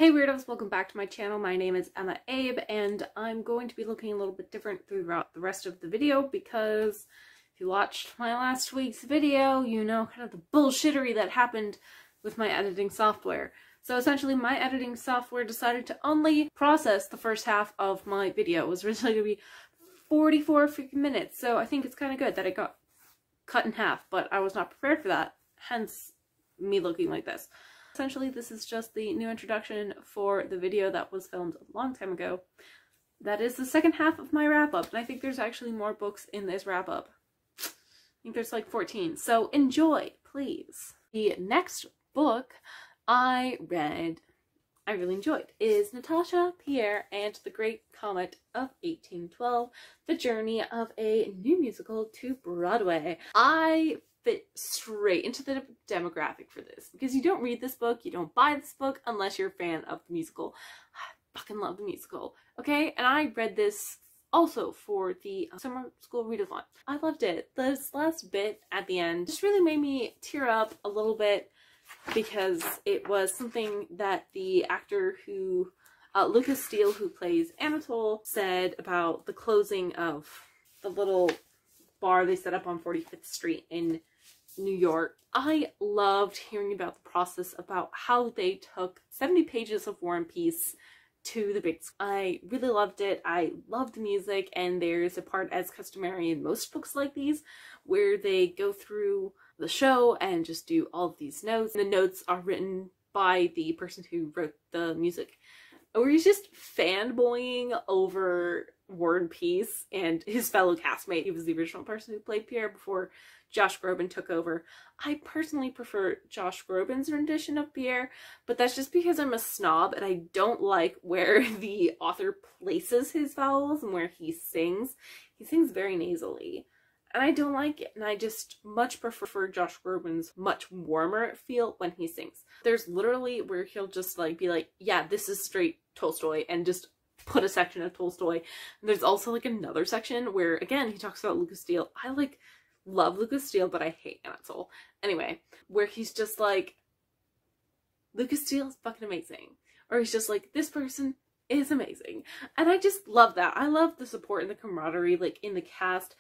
Hey Weirdos, welcome back to my channel. My name is EmmaAbe and I'm going to be looking a little bit different throughout the rest of the video because if you watched my last week's video, you know kind of the bullshittery that happened with my editing software. So essentially my editing software decided to only process the first half of my video. It was originally going to be 44 freaking minutes, so I think it's kind of good that it got cut in half, but I was not prepared for that, hence me looking like this. Essentially, this is just the new introduction for the video that was filmed a long time ago. That is the second half of my wrap-up, and I think there's actually more books in this wrap-up. I think there's like 14, so enjoy, please. The next book I read, I really enjoyed, is Natashapierre and the Great Comet of 1812, The Journey of a New Musical to Broadway. I fit straight into the demographic for this because you don't read this book, you don't buy this book unless you're a fan of the musical. I fucking love the musical, okay? And I read this also for the summer school readathon. I loved it. This last bit at the end just really made me tear up a little bit because it was something that the actor who, Lucas Steele, who plays Anatole, said about the closing of the little bar they set up on 45th Street in New York. I loved hearing about the process about how they took 70 pages of War and Peace to the big screen. I really loved it. I loved the music, and there's a part, as customary in most books like these, where they go through the show and just do all of these notes. The notes are written by the person who wrote the music, where he's just fanboying over War and Peace and his fellow castmate. He was the original person who played Pierre before Josh Groban took over. I personally prefer Josh Groban's rendition of Pierre, but that's just because I'm a snob and I don't like where the author places his vowels and where he sings. He sings very nasally, and I don't like it, and I just much prefer Josh Groban's much warmer feel when he sings. There's literally where he'll just like be like, yeah, this is straight Tolstoy, and just put a section of Tolstoy. And there's also like another section where again he talks about Lucas Steele. I like love Lucas Steele, but I hate Anatole. Anyway, where he's just like, Lucas Steele is fucking amazing. Or he's just like, this person is amazing. And I just love that. I love the support and the camaraderie like in the cast.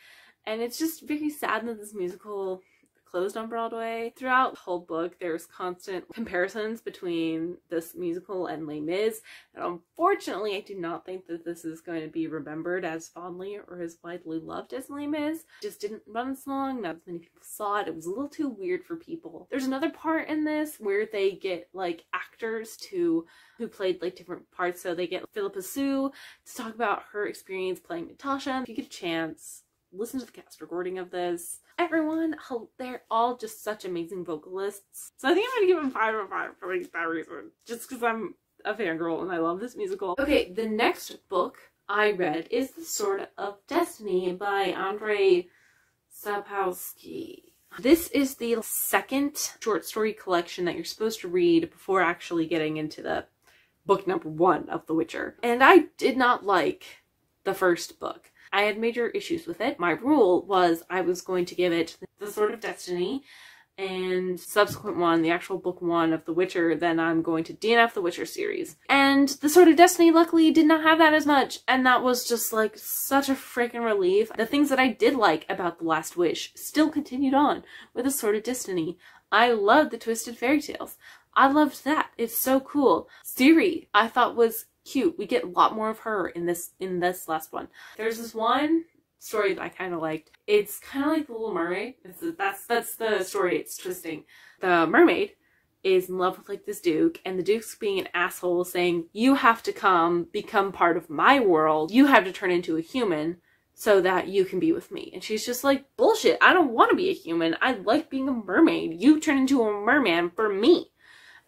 And it's just very sad that this musical closed on Broadway. Throughout the whole book, there's constant comparisons between this musical and Les Mis, and unfortunately I do not think that this is going to be remembered as fondly or as widely loved as Les Mis. It just didn't run as long, not as many people saw it, it was a little too weird for people. There's another part in this where they get like actors who played like different parts, so they get Philippa Sue to talk about her experience playing Natasha. If you get a chance, listen to the cast recording of this. Everyone, they're all just such amazing vocalists. So I think I'm gonna give them 5 out of 5 for like that reason. Just because I'm a fangirl and I love this musical. Okay, the next book I read is The Sword of Destiny by Andrzej Sapkowski. This is the second short story collection that you're supposed to read before actually getting into the book number 1 of The Witcher. And I did not like the first book. I had major issues with it. My rule was I was going to give it The Sword of Destiny and subsequent one, the actual book 1 of The Witcher, then I'm going to DNF The Witcher series. And The Sword of Destiny luckily did not have that as much, and that was just like such a freaking relief. The things that I did like about The Last Wish still continued on with The Sword of Destiny. I loved the Twisted Fairy Tales. I loved that. It's so cool. Ciri, I thought was cute. We get a lot more of her in this last one. There's this one story that I kind of liked. It's kind of like The Little Mermaid. That's the story it's twisting. The mermaid is in love with like this duke, and the duke's being an asshole, saying, you have to become part of my world. You have to turn into a human so that you can be with me. And she's just like, bullshit. I don't want to be a human. I like being a mermaid. You turn into a merman for me.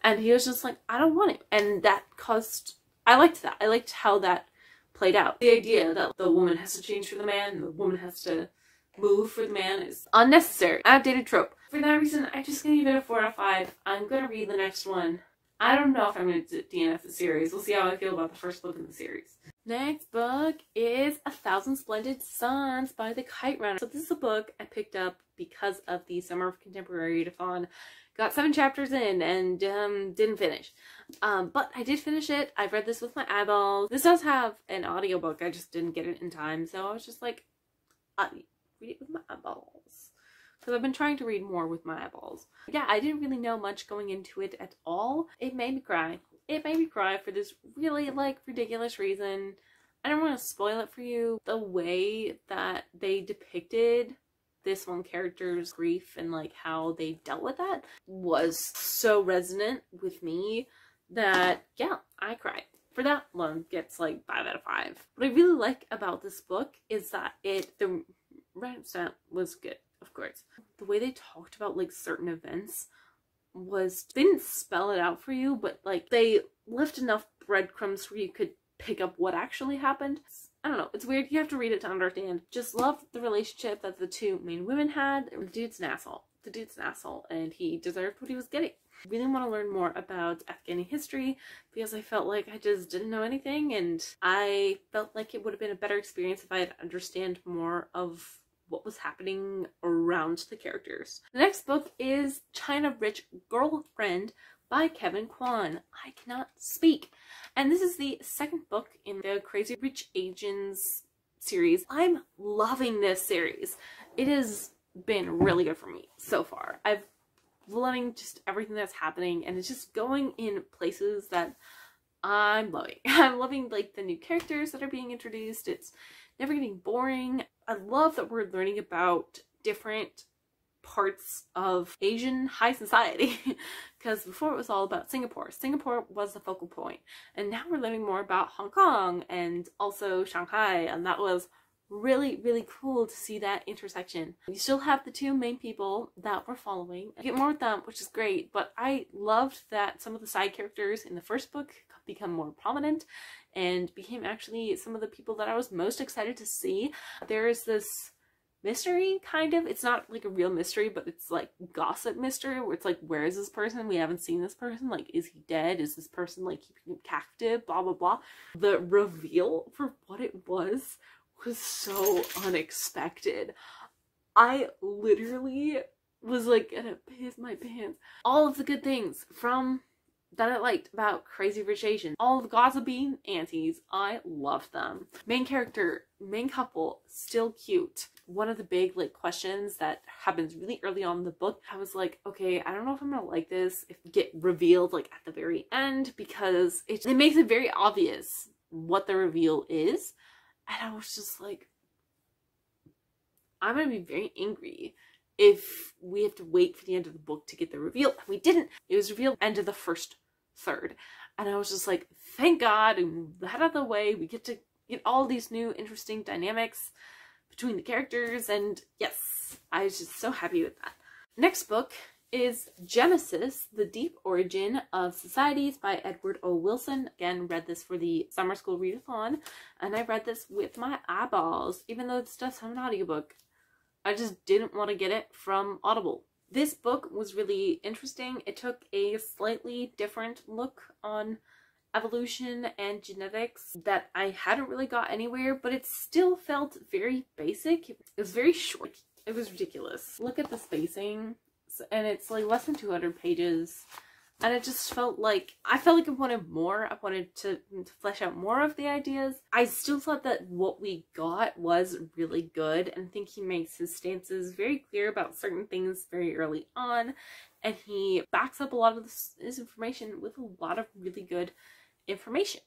And he was just like, I don't want it. And that caused, I liked that. I liked how that played out. The idea that the woman has to change for the man and the woman has to move for the man is unnecessary. Outdated trope. For that reason, I'm just gonna give it a 4 out of 5. I'm gonna read the next one. I don't know if I'm gonna DNF the series. We'll see how I feel about the first book in the series. Next book is 1,000 Splendid Suns by the Kite Runner. So this is a book I picked up because of the Summer of Contemporary Readathon Got 7 chapters in and didn't finish. But I did finish it. I've read this with my eyeballs. This does have an audiobook. I just didn't get it in time. So I was just like, read it with my eyeballs. Because I've been trying to read more with my eyeballs. Yeah, I didn't really know much going into it at all. It made me cry. It made me cry for this really, like, ridiculous reason. I don't want to spoil it for you. The way that they depicted this one character's grief and like how they dealt with that was so resonant with me that, yeah, I cried. For that one gets like 5 out of 5. What I really like about this book is that the writing style was good, of course. The way they talked about like certain events was, they didn't spell it out for you, but like they left enough breadcrumbs where you could pick up what actually happened. I don't know, it's weird, you have to read it to understand. Just love the relationship that the 2 main women had. The dude's an asshole. The dude's an asshole, and he deserved what he was getting. I really want to learn more about Afghani history because I felt like I just didn't know anything, and I felt like it would have been a better experience if I had understand more of what was happening around the characters. The next book is China Rich Girlfriend by Kevin Kwan. I cannot speak. And this is the 2nd book in the Crazy Rich Asians series. I'm loving this series. It has been really good for me so far. I've loving just everything that's happening, and it's just going in places that I'm loving. I'm loving like the new characters that are being introduced. It's never getting boring. I love that we're learning about different parts of Asian high society because before it was all about Singapore. Singapore was the focal point, and now we're learning more about Hong Kong and also Shanghai, and that was really, really cool to see that intersection. You still have the 2 main people that we're following. I get more with them, which is great, but I loved that some of the side characters in the 1st book become more prominent and became actually some of the people that I was most excited to see. There's this mystery, kind of. It's not like a real mystery, but it's like gossip mystery where it's like, where is this person? We haven't seen this person. Like, is he dead? Is this person like keeping him captive? Blah, blah, blah. The reveal for what it was so unexpected. I literally was like gonna piss my pants. All of the good things from that I liked about Crazy Rich Asians. All of the gossipy aunties, I loved them. Main character, main couple, still cute. One of the big like questions that happens really early on in the book, I was like, okay, I don't know if I'm gonna like this if it get revealed like at the very end, because it makes it very obvious what the reveal is. And I was just like, I'm gonna be very angry if we have to wait for the end of the book to get the reveal. And we didn't. It was revealed end of the 1st third. And I was just like, thank God, and that out of the way, we get to get all these new interesting dynamics between the characters, and yes, I was just so happy with that. Next book is Genesis, The Deep Origin of Societies by Edward O. Wilson. Again, read this for the summer school readathon, and I read this with my eyeballs, even though this does have an audiobook. I just didn't want to get it from Audible. This book was really interesting. It took a slightly different look on evolution and genetics that I hadn't really got anywhere, but it still felt very basic. It was very short. It was ridiculous. Look at the spacing, and it's like less than 200 pages. And it just felt like, I felt like I wanted more. I wanted to flesh out more of the ideas. I still thought that what we got was really good, and I think he makes his stances very clear about certain things very early on, and he backs up a lot of his information with a lot of really good information.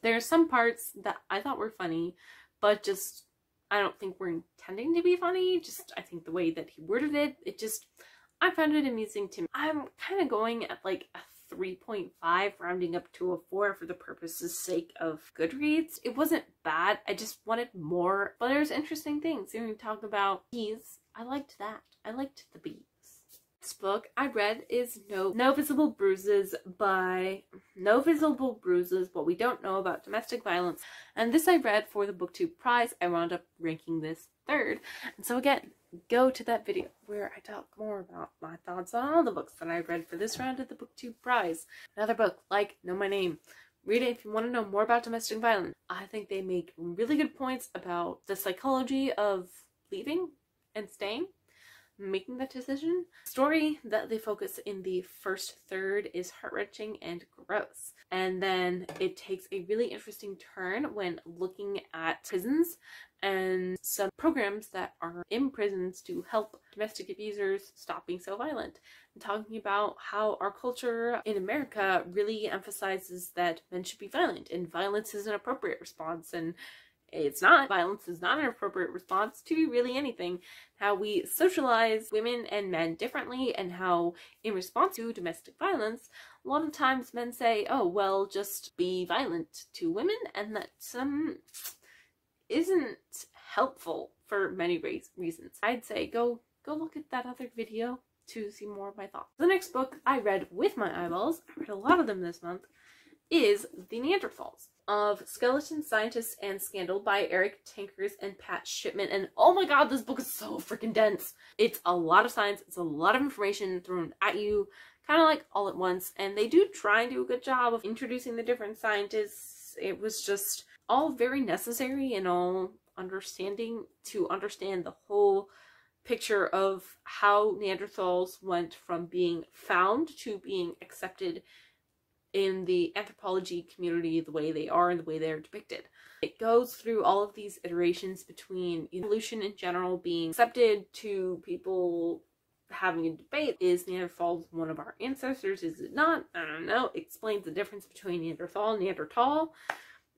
There are some parts that I thought were funny, but just, I don't think were intending to be funny. Just, I think the way that he worded it, I found it amusing to me. I'm kind of going at like a 3.5, rounding up to a 4 for the purpose's sake of Goodreads. It wasn't bad, I just wanted more, but there's interesting things. You know, we talk about bees. I liked that. I liked the bees. This book I read is No Visible Bruises by No Visible Bruises, What We Don't Know About Domestic Violence. And this I read for the BookTube prize. I wound up ranking this 3rd. And so again, go to that video where I talk more about my thoughts on all the books that I read for this round of the BookTube prize. Another book like Know My Name. Read it if you want to know more about domestic violence. I think they make really good points about the psychology of leaving and staying. making that decision. The story that they focus in the first third is heart-wrenching and gross. And then it takes a really interesting turn when looking at prisons and some programs that are in prisons to help domestic abusers stop being so violent. And talking about how our culture in America really emphasizes that men should be violent and violence is an appropriate response, and it's not. Violence is not an appropriate response to really anything. How we socialize women and men differently, and how in response to domestic violence, a lot of times men say, oh, well, just be violent to women, and that isn't helpful for many reasons. I'd say go look at that other video to see more of my thoughts. The next book I read with my eyeballs, I read a lot of them this month, is The Neanderthals of Skeleton, Scientists, and Scandal by Eric Tankers and Pat Shipman. And oh my god, this book is so freaking dense. It's a lot of science, it's a lot of information thrown at you, kind of like all at once, and they do try and do a good job of introducing the different scientists. It was just all very necessary and all understanding to understand the whole picture of how Neanderthals went from being found to being accepted in the anthropology community the way they are and the way they're depicted. It goes through all of these iterations between evolution in general being accepted to people having a debate. Is Neanderthals one of our ancestors? Is it not? I don't know. It explains the difference between Neanderthal and Neanderthal.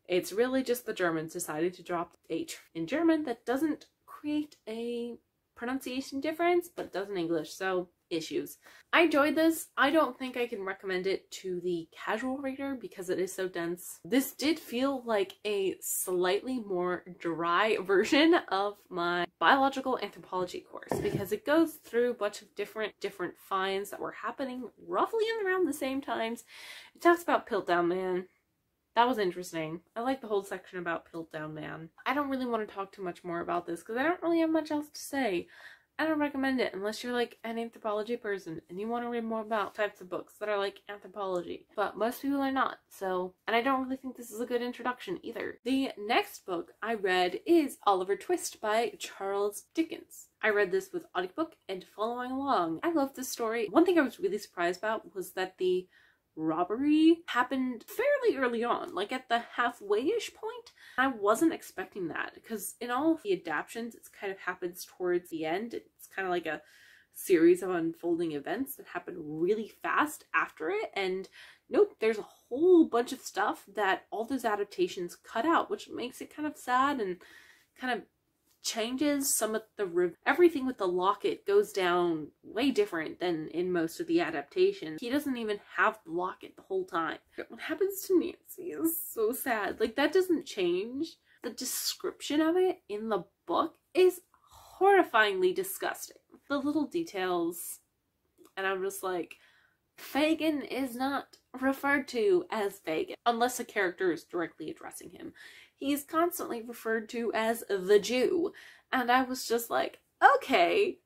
It's really just the Germans decided to drop the H in German. That doesn't create a pronunciation difference, but does in English, so issues. I enjoyed this. I don't think I can recommend it to the casual reader because it is so dense. This did feel like a slightly more dry version of my biological anthropology course because it goes through a bunch of different finds that were happening roughly in around the same times. It talks about Piltdown Man. That was interesting. I like the whole section about Piltdown Man. I don't really want to talk too much more about this because I don't really have much else to say. I don't recommend it unless you're like an anthropology person and you want to read more about types of books that are like anthropology. But most people are not, so... And I don't really think this is a good introduction either. The next book I read is Oliver Twist by Charles Dickens. I read this with audiobook and following along. I love this story. One thing I was really surprised about was that the robbery happened fairly early on, like at the halfway-ish point. I wasn't expecting that because in all of the adaptions, it kind of happens towards the end. It's kind of like a series of unfolding events that happen really fast after it. And nope, there's a whole bunch of stuff that all those adaptations cut out, which makes it kind of sad and kind of changes some of the everything with the locket goes down way different than in most of the adaptations. He doesn't even have the locket the whole time. What happens to Nancy is so sad. Like, that doesn't change. The description of it in the book is horrifyingly disgusting. The little details, and I'm just like, Fagin is not referred to as Fagin unless a character is directly addressing him. He's constantly referred to as the Jew, and I was just like, okay,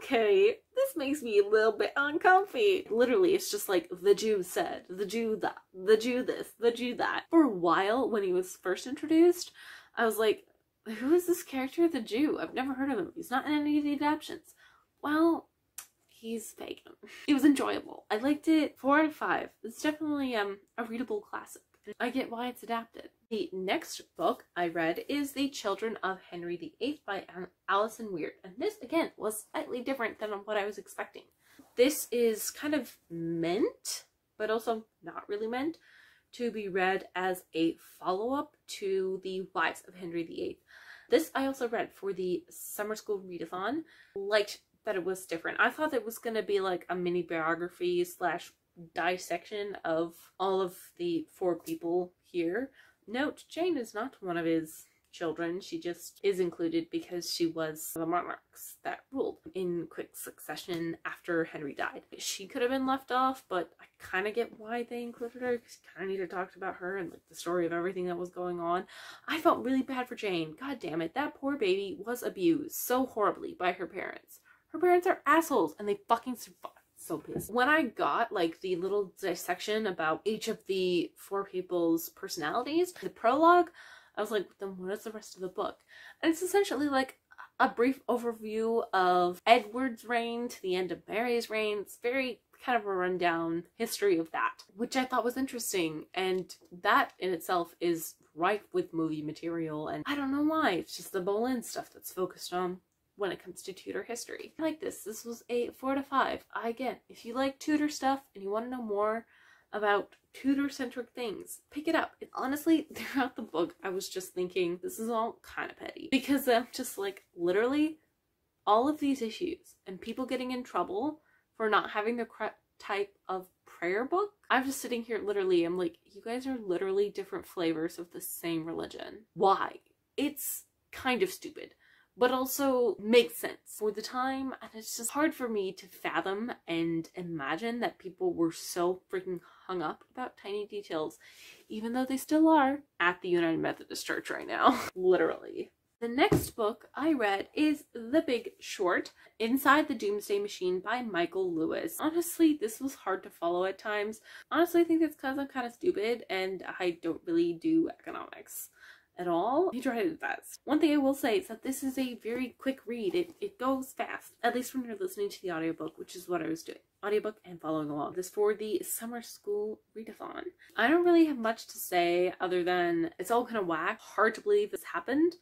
this makes me a little bit uncomfy. Literally, it's just like, the Jew said, the Jew that, the Jew this, the Jew that. For a while, when he was first introduced, I was like, who is this character, the Jew? I've never heard of him. He's not in any of the adaptions. Well, he's Fagin. It was enjoyable. I liked it. 4 out of 5. It's definitely a readable classic. I get why it's adapted. The next book I read is The Children of Henry VIII by Alison Weir, and this again was slightly different than what I was expecting. This is kind of meant, but also not really meant, to be read as a follow-up to The Wives of Henry VIII. This I also read for the summer school readathon. Liked that it was different. I thought it was going to be like a mini biography slash dissection of all of the 4 people here. Note, Jane is not one of his children. She just is included because she was the monarchs that ruled in quick succession after Henry died. She could have been left off, but I kind of get why they included her because you kind of need to talk about her and like the story of everything that was going on. I felt really bad for Jane. God damn it, that poor baby was abused so horribly by her parents. Her parents are assholes and they fucking survived. So pissed. When I got like the little dissection about each of the 4 people's personalities, the prologue, I was like, then what is the rest of the book? And it's essentially like a brief overview of Edward's reign to the end of Mary's reign. It's very kind of a rundown history of that, which I thought was interesting, and that in itself is rife with movie material, and I don't know why. It's just the Bolin stuff that's focused on when it comes to Tudor history. I like this. This was a 4 out of 5. Again, if you like Tudor stuff and you want to know more about Tudor-centric things, pick it up. And honestly, throughout the book, I was just thinking, this is all kind of petty. Because I'm just like, literally, all of these issues and people getting in trouble for not having the correct type of prayer book. I'm just sitting here literally, I'm like, you guys are literally different flavors of the same religion. Why? It's kind of stupid, but also makes sense for the time, and it's just hard for me to fathom and imagine that people were so freaking hung up about tiny details, even though they still are at the United Methodist Church right now. Literally. The next book I read is The Big Short, Inside the Doomsday Machine by Michael Lewis. Honestly, this was hard to follow at times. Honestly, I think that's because I'm kind of stupid and I don't really do economics at all. I tried it best. One thing I will say is that this is a very quick read. It goes fast, at least when you're listening to the audiobook, which is what I was doing. Audiobook and following along. This for the summer school readathon. I don't really have much to say other than it's all kind of whack. Hard to believe this happened,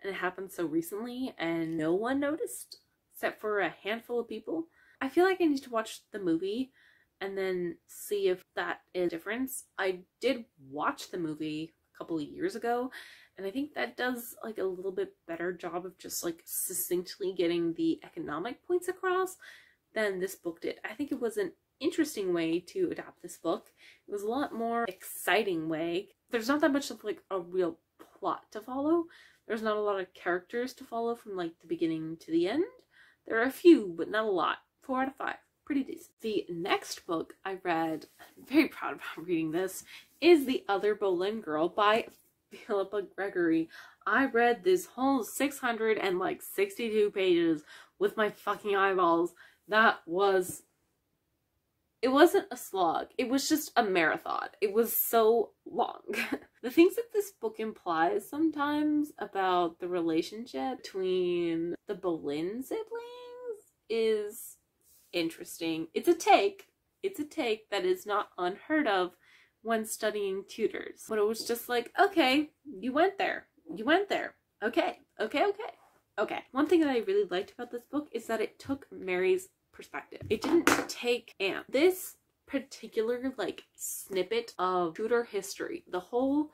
and it happened so recently and no one noticed except for a handful of people. I feel like I need to watch the movie and then see if that is a difference. I did watch the movie a couple of years ago, and I think that does like a little bit better job of just like succinctly getting the economic points across than this book did. I think it was an interesting way to adapt this book. It was a lot more exciting way. There's not that much of like a real plot to follow. There's not a lot of characters to follow from like the beginning to the end. There are a few, but not a lot. 4 out of 5. Pretty decent. The next book I read, I'm very proud about reading this, is The Other Bolin Girl by Philippa Gregory. I read this whole 662 pages with my fucking eyeballs. It wasn't a slog. It was just a marathon. It was so long. The things that this book implies sometimes about the relationship between the Bolin siblings is interesting. It's a take that is not unheard of when studying Tudors. But it was just like, okay, you went there. You went there. Okay. One thing that I really liked about this book is that it took Mary's perspective. It didn't take Anne. This particular like snippet of Tudor history, the whole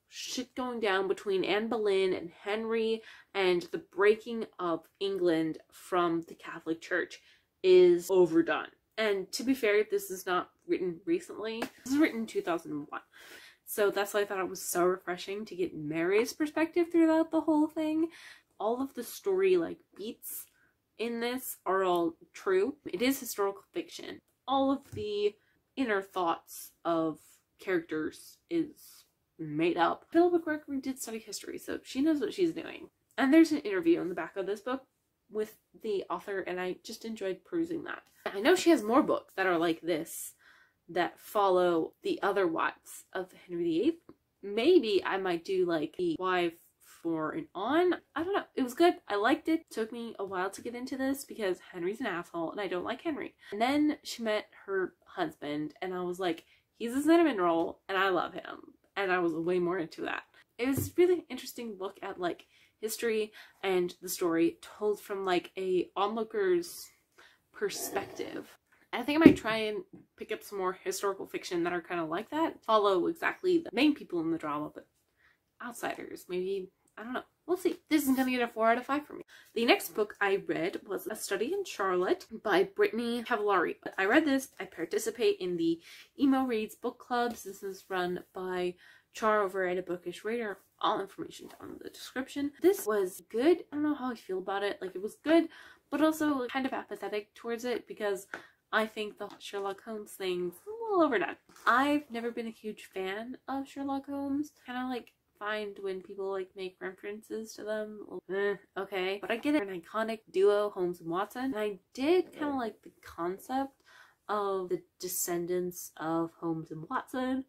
shit going down between Anne Boleyn and Henry and the breaking of England from the Catholic Church, is overdone. And to be fair, this is not written recently. This was written in 2001. So that's why I thought it was so refreshing to get Mary's perspective throughout the whole thing. All of the story like beats in this are all true. It is historical fiction. All of the inner thoughts of characters is made up. Philippa Gregory did study history, so she knows what she's doing. And there's an interview in the back of this book with the author, and I just enjoyed perusing that. I know she has more books that are like this that follow the other wives of Henry VIII. Maybe I might do like the wife 4 and on. I don't know. It was good. I liked it. It took me a while to get into this because Henry's an asshole and I don't like Henry. And then she met her husband and I was like, he's a cinnamon roll and I love him. And I was way more into that. It was a really interesting look at like history and the story told from like a onlooker's perspective. I think I might try and pick up some more historical fiction that are kind of like that. Follow exactly the main people in the drama, but outsiders. Maybe, I don't know. We'll see. This is going to get a 4 out of 5 for me. The next book I read was A Study in Charlotte by Brittany Cavallari. I read this. I participate in the EmoReads book clubs. This is run by Char over at A Bookish Reader. All information down in the description. This was good. I don't know how I feel about it. Like, it was good, but also kind of apathetic towards it because I think the Sherlock Holmes thing's a little overdone. I've never been a huge fan of Sherlock Holmes. Kind of like find when people like make references to them, okay, but I get it. An iconic duo, Holmes and Watson, and I did kind of like the concept of the descendants of Holmes and Watson.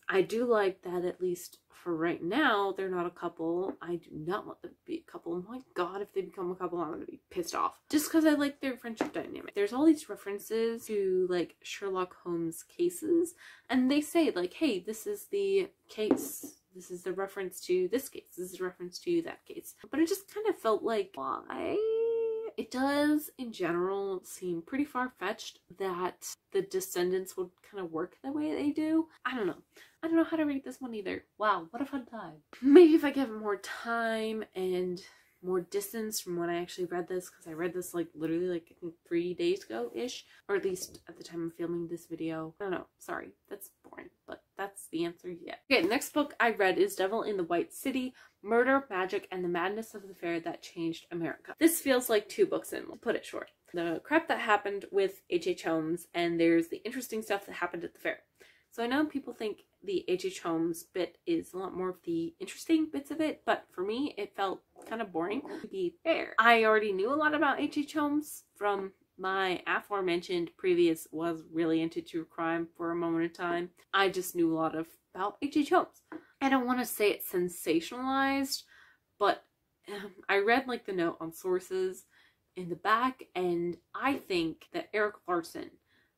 I do like that, at least for right now, they're not a couple. I do not want them to be a couple. Oh my god, if they become a couple, I'm gonna be pissed off. Just because I like their friendship dynamic. There's all these references to like Sherlock Holmes cases, and they say like, hey, this is the case. This is the reference to this case. This is a reference to that case. But it just kind of felt like, why? It does, in general, seem pretty far-fetched that the descendants would kind of work the way they do. I don't know. I don't know how to rate this one either. Wow, what a fun time. Maybe if I give it more time and more distance from when I actually read this, because I read this like literally like I think 3 days ago-ish, or at least at the time of filming this video. I don't know, sorry, that's boring, but that's the answer you get. Okay, the next book I read is Devil in the White City, Murder, Magic, and the Madness of the Fair That Changed America. This feels like 2 books in, we'll put it short. The crap that happened with H.H. Holmes, and there's the interesting stuff that happened at the fair. So I know people think the H.H. Holmes bit is a lot more of the interesting bits of it, but for me, it felt kind of boring, to be fair. I already knew a lot about H.H. Holmes from my aforementioned previous was really into true crime for a moment in time. I just knew a lot about H.H. Holmes. I don't want to say it's sensationalized, but I read like the note on sources in the back, and I think that Erik Larson,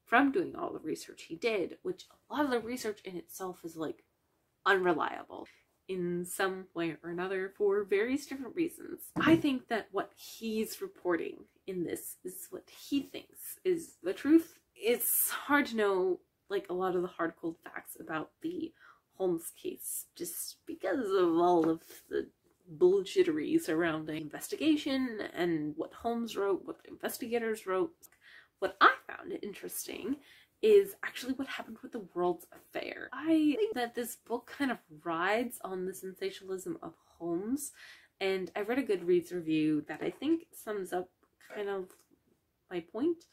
from doing all the research he did, which a lot of the research in itself is like unreliable in some way or another for various different reasons. I think that what he's reporting in this is what he thinks is the truth. It's hard to know like a lot of the hard cold facts about the Holmes case just because of all of the bullshittery surrounding investigation and what Holmes wrote, what the investigators wrote. What I found interesting is actually what happened with the World's Affair. I think that this book kind of rides on the sensationalism of Holmes, and I read a Goodreads review that I think sums up kind of my point.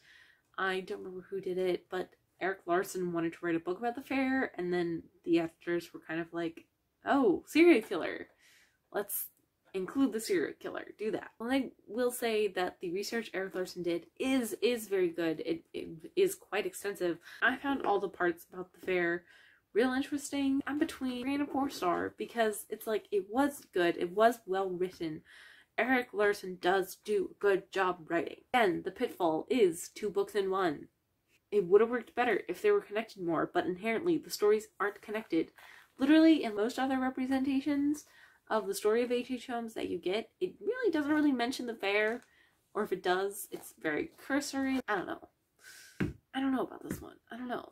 I don't remember who did it, but Erik Larson wanted to write a book about the fair, and then the editors were kind of like, oh, serial killer. Let's include the serial killer, do that. Well, I will say that the research Erik Larson did is very good. It is quite extensive. I found all the parts about the fair real interesting. I'm between 3 and a 4-star because it's like, it was good, it was well written. Erik Larson does do a good job writing. Again, the pitfall is 2 books in 1. It would have worked better if they were connected more, but inherently the stories aren't connected. Literally, in most other representations of the story of H.H. Holmes that you get, it really doesn't really mention the fair, or if it does, it's very cursory. I don't know. I don't know about this one. I don't know.